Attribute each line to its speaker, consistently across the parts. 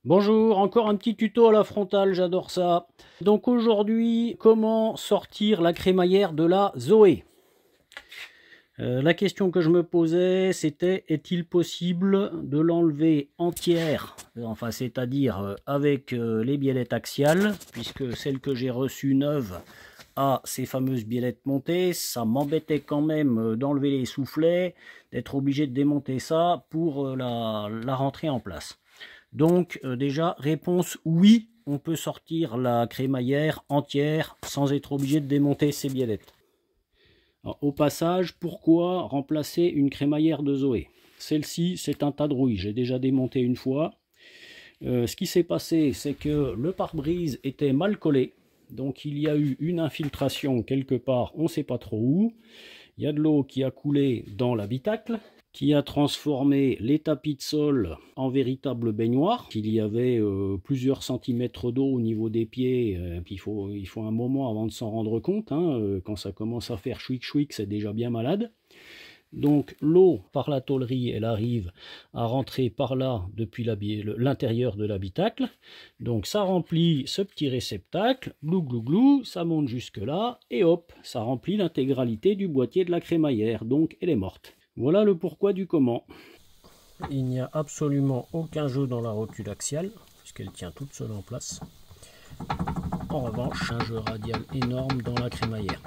Speaker 1: Bonjour, encore un petit tuto à la frontale, j'adore ça. Donc aujourd'hui, comment sortir la crémaillère de la Zoé? La question que je me posais, c'était est-il possible de l'enlever entière, enfin c'est-à-dire avec les biellettes axiales, puisque celle que j'ai reçue neuve a ces fameuses biellettes montées. Ça m'embêtait quand même d'enlever les soufflets, d'être obligé de démonter ça pour la rentrer en place. Donc déjà, réponse oui, on peut sortir la crémaillère entière sans être obligé de démonter ses biellettes. Alors, au passage, pourquoi remplacer une crémaillère de Zoé? Celle-ci, c'est un tas de rouille, j'ai déjà démonté une fois. Ce qui s'est passé, c'est que le pare-brise était mal collé, donc il y a eu une infiltration quelque part, on ne sait pas trop où. Il y a de l'eau qui a coulé dans l'habitacle, qui a transformé les tapis de sol en véritable baignoire. Il y avait plusieurs centimètres d'eau au niveau des pieds, puis il faut un moment avant de s'en rendre compte. Quand ça commence à faire chouic chouic, c'est déjà bien malade. Donc l'eau par la tôlerie, elle arrive à rentrer par là depuis l'intérieur de l'habitacle. Donc ça remplit ce petit réceptacle, glou glou glou, ça monte jusque là, et hop, ça remplit l'intégralité du boîtier de la crémaillère, donc elle est morte. Voilà le pourquoi du comment. Il n'y a absolument aucun jeu dans la rotule axiale, puisqu'elle tient toute seule en place. En revanche, un jeu radial énorme dans la crémaillère.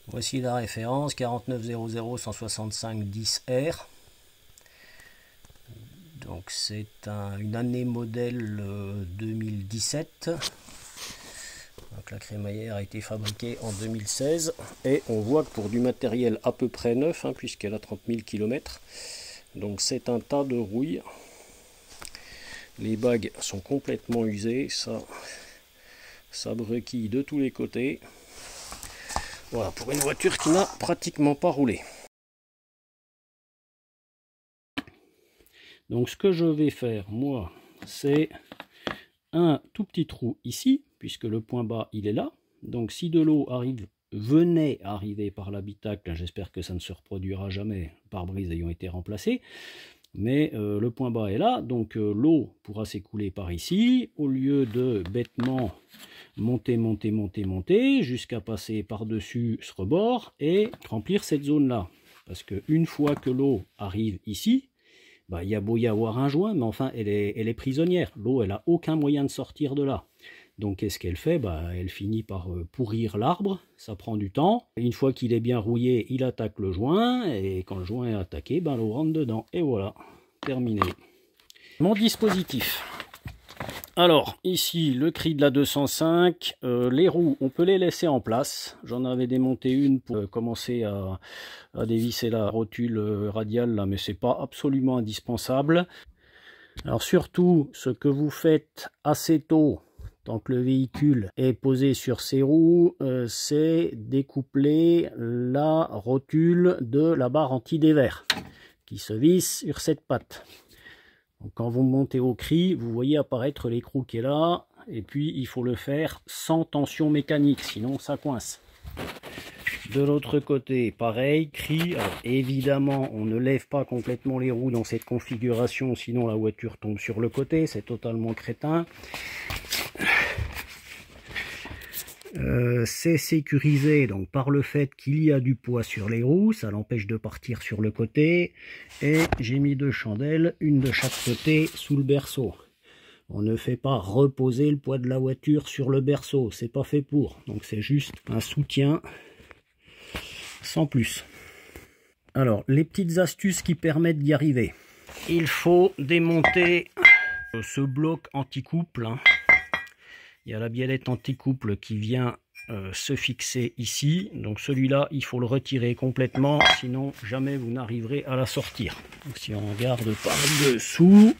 Speaker 1: Voici la référence 4900 165 10R. Donc c'est une année modèle 2017. Donc la crémaillère a été fabriquée en 2016 et on voit que pour du matériel à peu près neuf, puisqu'elle a 30 000 km, donc c'est un tas de rouille. Les bagues sont complètement usées, ça brequille de tous les côtés. Voilà, pour une voiture qui n'a pratiquement pas roulé. Donc ce que je vais faire, moi, c'est un tout petit trou ici, puisque le point bas, il est là. Donc si de l'eau venait à arriver par l'habitacle, j'espère que ça ne se reproduira jamais, pare-brise ayant été remplacé, mais le point bas est là, donc l'eau pourra s'écouler par ici, au lieu de bêtement monter, jusqu'à passer par-dessus ce rebord et remplir cette zone-là. Parce qu'une fois que l'eau arrive ici, il y a beau y avoir un joint, mais enfin, elle est prisonnière. L'eau, elle n'a aucun moyen de sortir de là. Donc, qu'est-ce qu'elle fait? Elle finit par pourrir l'arbre, ça prend du temps. Une fois qu'il est bien rouillé, il attaque le joint, et quand le joint est attaqué, l'eau rentre dedans. Et voilà, terminé. Mon dispositif. Alors, ici, le cri de la 205, les roues, on peut les laisser en place. J'en avais démonté une pour commencer à dévisser la rotule radiale, là, mais c'est pas absolument indispensable. Alors surtout, ce que vous faites assez tôt, tant que le véhicule est posé sur ses roues, c'est découpler la rotule de la barre anti-dévers, qui se visse sur cette patte. Donc quand vous montez au cri, vous voyez apparaître l'écrou qui est là, et puis il faut le faire sans tension mécanique, sinon ça coince. De l'autre côté, pareil, cri. Alors, évidemment, on ne lève pas complètement les roues dans cette configuration, sinon la voiture tombe sur le côté, c'est totalement crétin. C'est sécurisé donc par le fait qu'il y a du poids sur les roues, ça l'empêche de partir sur le côté, et j'ai mis deux chandelles, une de chaque côté sous le berceau. On ne fait pas reposer le poids de la voiture sur le berceau, c'est pas fait pour, donc c'est juste un soutien sans plus. Alors, les petites astuces qui permettent d'y arriver. Il faut démonter ce bloc anti-couple. Il y a la biellette anti-couple qui vient se fixer ici. Donc celui-là, il faut le retirer complètement, sinon jamais vous n'arriverez à la sortir. Donc, si on regarde par dessous,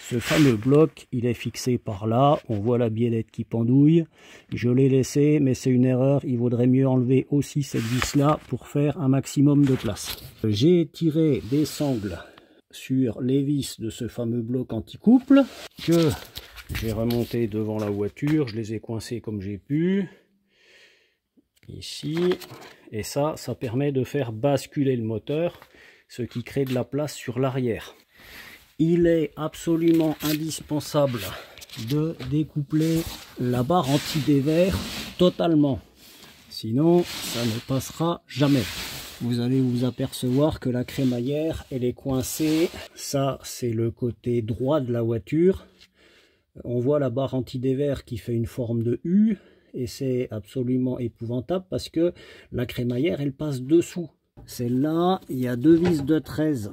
Speaker 1: ce fameux bloc, il est fixé par là. On voit la biellette qui pendouille. Je l'ai laissé, mais c'est une erreur. Il vaudrait mieux enlever aussi cette vis-là pour faire un maximum de place. J'ai tiré des sangles sur les vis de ce fameux bloc anti-couple que j'ai remonté devant la voiture. Je les ai coincés comme j'ai pu. Ici. Et ça permet de faire basculer le moteur, ce qui crée de la place sur l'arrière. il est absolument indispensable de découpler la barre anti-dévers totalement. Sinon, ça ne passera jamais. Vous allez vous apercevoir que la crémaillère, elle est coincée. Ça, c'est le côté droit de la voiture. On voit la barre anti-dévers qui fait une forme de U. Et c'est absolument épouvantable parce que la crémaillère, elle passe dessous. Celle-là, il y a deux vis de 13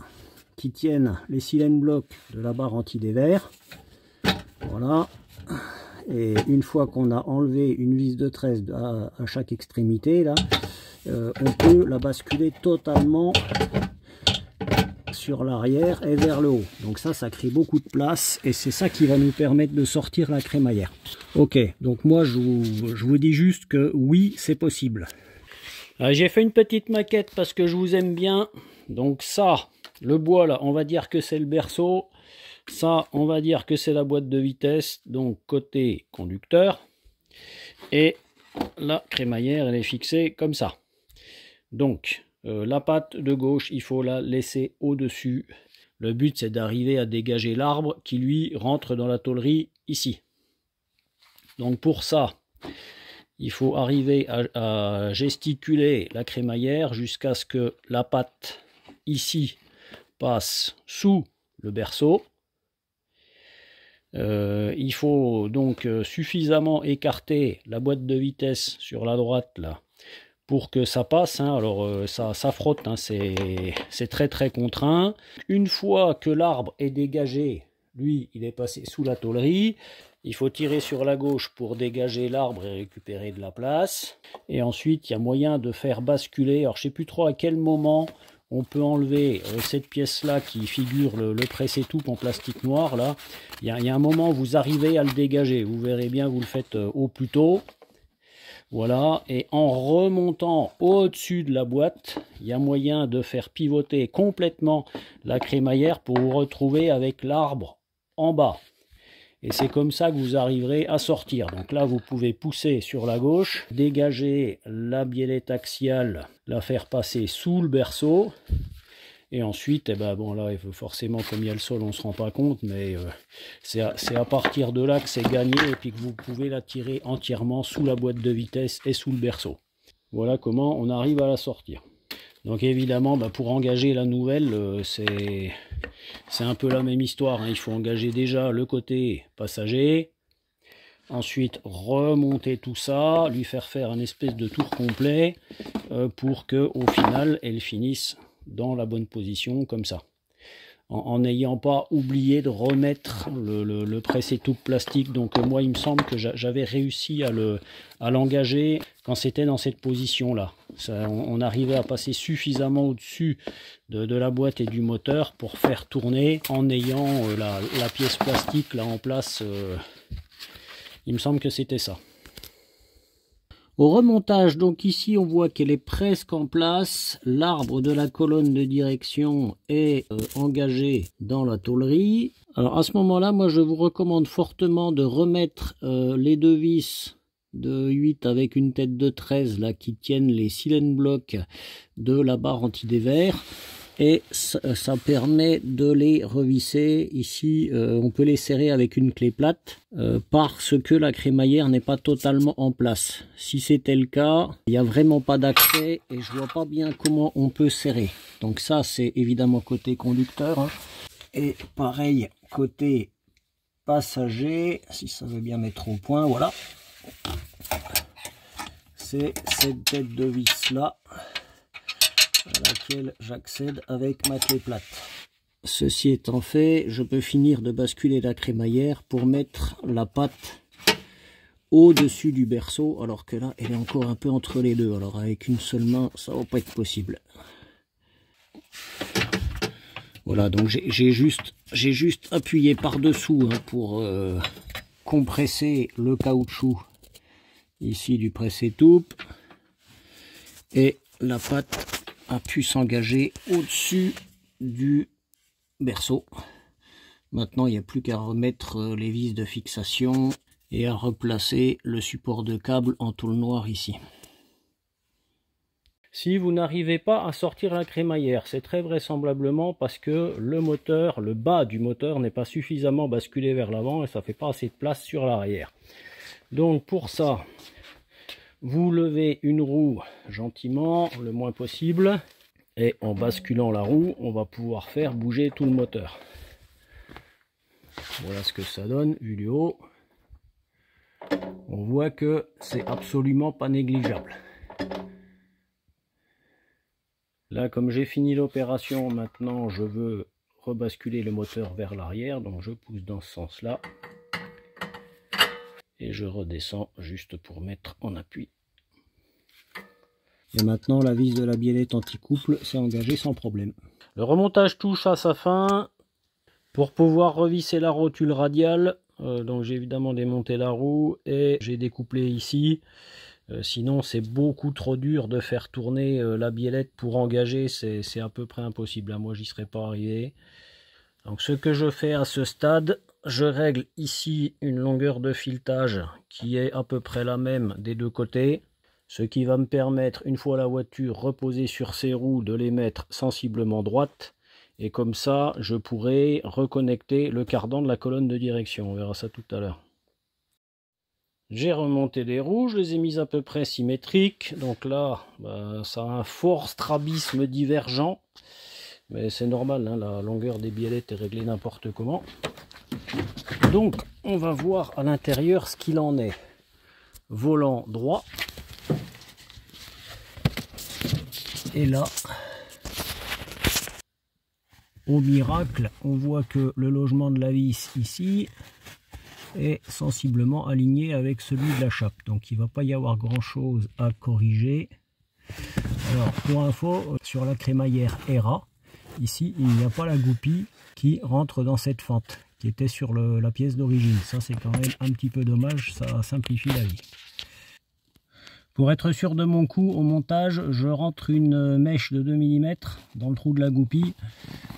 Speaker 1: qui tiennent les silènes blocs de la barre anti-dévers. Voilà. Et une fois qu'on a enlevé une vis de 13 à chaque extrémité, là, on peut la basculer totalement sur l'arrière et vers le haut. Donc ça crée beaucoup de place et c'est ça qui va nous permettre de sortir la crémaillère. Ok, donc moi je vous dis juste que oui, c'est possible. J'ai fait une petite maquette parce que je vous aime bien. Donc ça, le bois là, on va dire que c'est le berceau. Ça, on va dire que c'est la boîte de vitesse, donc côté conducteur. Et la crémaillère, elle est fixée comme ça. Donc, la patte de gauche, il faut la laisser au-dessus. Le but, c'est d'arriver à dégager l'arbre qui, lui, rentre dans la tôlerie ici. Donc, pour ça, il faut arriver à gesticuler la crémaillère jusqu'à ce que la patte, ici, passe sous le berceau. Il faut donc suffisamment écarter la boîte de vitesse sur la droite là pour que ça passe, hein. Alors ça frotte, hein. C'est très très contraint. Une fois que l'arbre est dégagé, lui il est passé sous la tôlerie, il faut tirer sur la gauche pour dégager l'arbre et récupérer de la place. Et ensuite il y a moyen de faire basculer, alors je sais plus trop à quel moment on peut enlever cette pièce-là qui figure le presse-étoupe en plastique noir. Là, il y a un moment où vous arrivez à le dégager. Vous verrez bien, vous le faites au plus tôt. Voilà, et en remontant au-dessus de la boîte, il y a moyen de faire pivoter complètement la crémaillère pour vous retrouver avec l'arbre en bas. Et c'est comme ça que vous arriverez à sortir. Donc là, vous pouvez pousser sur la gauche, dégager la biellette axiale, la faire passer sous le berceau. Et ensuite, eh ben, bon là, forcément, comme il y a le sol, on ne se rend pas compte, mais c'est à partir de là que c'est gagné et puis que vous pouvez la tirer entièrement sous la boîte de vitesse et sous le berceau. Voilà comment on arrive à la sortir. Donc évidemment, pour engager la nouvelle, c'est un peu la même histoire, hein. Il faut engager déjà le côté passager, ensuite remonter tout ça, lui faire un espèce de tour complet pour que au final elle finisse dans la bonne position comme ça. En n'ayant pas oublié de remettre le presse-étoupe plastique. Donc moi il me semble que j'avais réussi à l'engager quand c'était dans cette position là. On arrivait à passer suffisamment au-dessus de la boîte et du moteur pour faire tourner en ayant la pièce plastique là en place. Il me semble que c'était ça. Au remontage, donc ici on voit qu'elle est presque en place, l'arbre de la colonne de direction est engagé dans la tôlerie. Alors à ce moment-là, moi je vous recommande fortement de remettre les deux vis de 8 avec une tête de 13 là qui tiennent les silènes blocs de la barre anti-dévers. Et ça permet de les revisser. Ici, on peut les serrer avec une clé plate parce que la crémaillère n'est pas totalement en place. Si c'était le cas, il n'y a vraiment pas d'accès et je vois pas bien comment on peut serrer. Donc ça, c'est évidemment côté conducteur, hein. Et pareil, côté passager, si ça veut bien mettre au point, voilà. C'est cette tête de vis là à laquelle j'accède avec ma clé plate. Ceci étant fait, je peux finir de basculer la crémaillère pour mettre la patte au-dessus du berceau, alors que là, elle est encore un peu entre les deux. Alors avec une seule main, ça va pas être possible. Voilà, donc j'ai juste appuyé par-dessous hein, pour compresser le caoutchouc ici du presse-étoupe. Et la patte a pu s'engager au-dessus du berceau. Maintenant, il n'y a plus qu'à remettre les vis de fixation et à replacer le support de câble en tôle noire ici. Si vous n'arrivez pas à sortir la crémaillère, c'est très vraisemblablement parce que le moteur, le bas du moteur n'est pas suffisamment basculé vers l'avant et ça fait pas assez de place sur l'arrière. Donc pour ça, vous levez une roue gentiment, le moins possible, et en basculant la roue, on va pouvoir faire bouger tout le moteur. Voilà ce que ça donne vu du haut. On voit que c'est absolument pas négligeable. Là, comme j'ai fini l'opération, maintenant je veux rebasculer le moteur vers l'arrière, donc je pousse dans ce sens-là. Et je redescends juste pour mettre en appui. Et maintenant la vis de la biellette anti-couple s'est engagée sans problème. Le remontage touche à sa fin. Pour pouvoir revisser la rotule radiale, donc j'ai évidemment démonté la roue et j'ai découplé ici. Sinon c'est beaucoup trop dur de faire tourner la biellette pour engager, c'est à peu près impossible. Moi j'y serais pas arrivé. Donc ce que je fais à ce stade, je règle ici une longueur de filetage qui est à peu près la même des deux côtés. Ce qui va me permettre, une fois la voiture reposée sur ses roues, de les mettre sensiblement droites. Et comme ça, je pourrai reconnecter le cardan de la colonne de direction. On verra ça tout à l'heure. J'ai remonté les roues, je les ai mises à peu près symétriques. Donc là, ça a un fort strabisme divergent. Mais c'est normal, hein, la longueur des biellettes est réglée n'importe comment. Donc, on va voir à l'intérieur ce qu'il en est. Volant droit. Et là, au miracle, on voit que le logement de la vis ici est sensiblement aligné avec celui de la chape. Donc il ne va pas y avoir grand chose à corriger. Alors pour info, sur la crémaillère ERA, ici il n'y a pas la goupille qui rentre dans cette fente qui était sur la pièce d'origine. Ça c'est quand même un petit peu dommage, ça simplifie la vie. Pour être sûr de mon coup au montage, je rentre une mèche de 2 mm dans le trou de la goupille.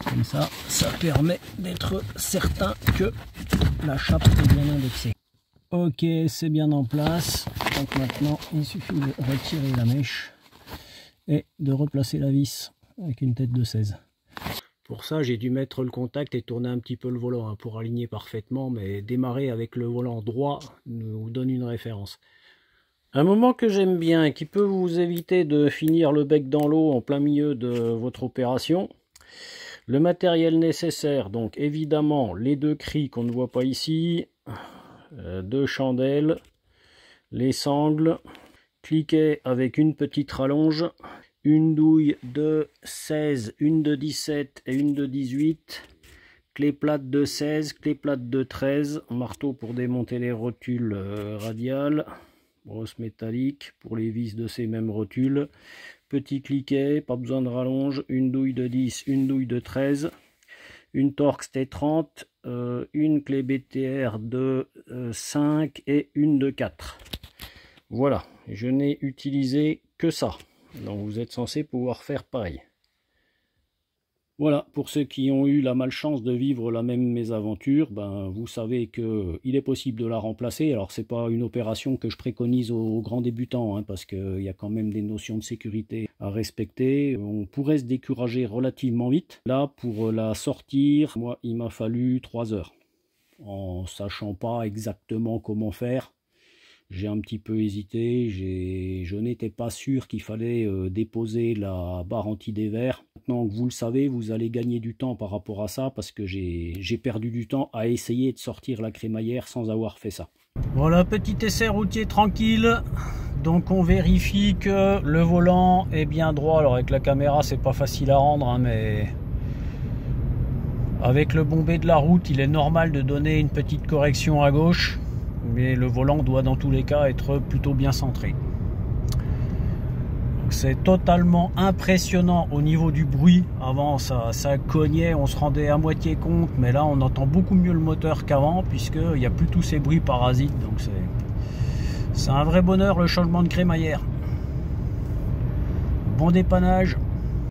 Speaker 1: Comme ça, ça permet d'être certain que la chape est bien indexée. Ok, c'est bien en place. Donc maintenant, il suffit de retirer la mèche et de replacer la vis avec une tête de 16. Pour ça, j'ai dû mettre le contact et tourner un petit peu le volant pour aligner parfaitement, mais démarrer avec le volant droit nous donne une référence. Un moment que j'aime bien et qui peut vous éviter de finir le bec dans l'eau en plein milieu de votre opération. Le matériel nécessaire, donc évidemment les 2 cris qu'on ne voit pas ici, 2 chandelles, les sangles, cliquet avec une petite rallonge, une douille de 16, une de 17 et une de 18, clé plate de 16, clé plate de 13, marteau pour démonter les rotules radiales, brosse métallique pour les vis de ces mêmes rotules, petit cliquet, pas besoin de rallonge, une douille de 10, une douille de 13, une Torx T30, une clé BTR de 5 et une de 4. Voilà, je n'ai utilisé que ça, donc vous êtes censé pouvoir faire pareil. Voilà, pour ceux qui ont eu la malchance de vivre la même mésaventure, vous savez qu'il est possible de la remplacer. Alors c'est pas une opération que je préconise aux grands débutants, hein, parce qu'il y a quand même des notions de sécurité à respecter. On pourrait se décourager relativement vite. Là, pour la sortir, moi il m'a fallu 3 heures. En sachant pas exactement comment faire, j'ai un petit peu hésité, je n'étais pas sûr qu'il fallait déposer la barre anti-dévers. Maintenant que vous le savez, vous allez gagner du temps par rapport à ça, parce que j'ai perdu du temps à essayer de sortir la crémaillère sans avoir fait ça. Voilà, petit essai routier tranquille. Donc on vérifie que le volant est bien droit. Alors avec la caméra c'est pas facile à rendre, hein, mais avec le bombé de la route il est normal de donner une petite correction à gauche. Mais le volant doit dans tous les cas être plutôt bien centré. C'est totalement impressionnant au niveau du bruit. Avant ça cognait, on se rendait à moitié compte, mais là on entend beaucoup mieux le moteur qu'avant, puisqu'il n'y a plus tous ces bruits parasites. Donc c'est un vrai bonheur le changement de crémaillère. Bon dépannage.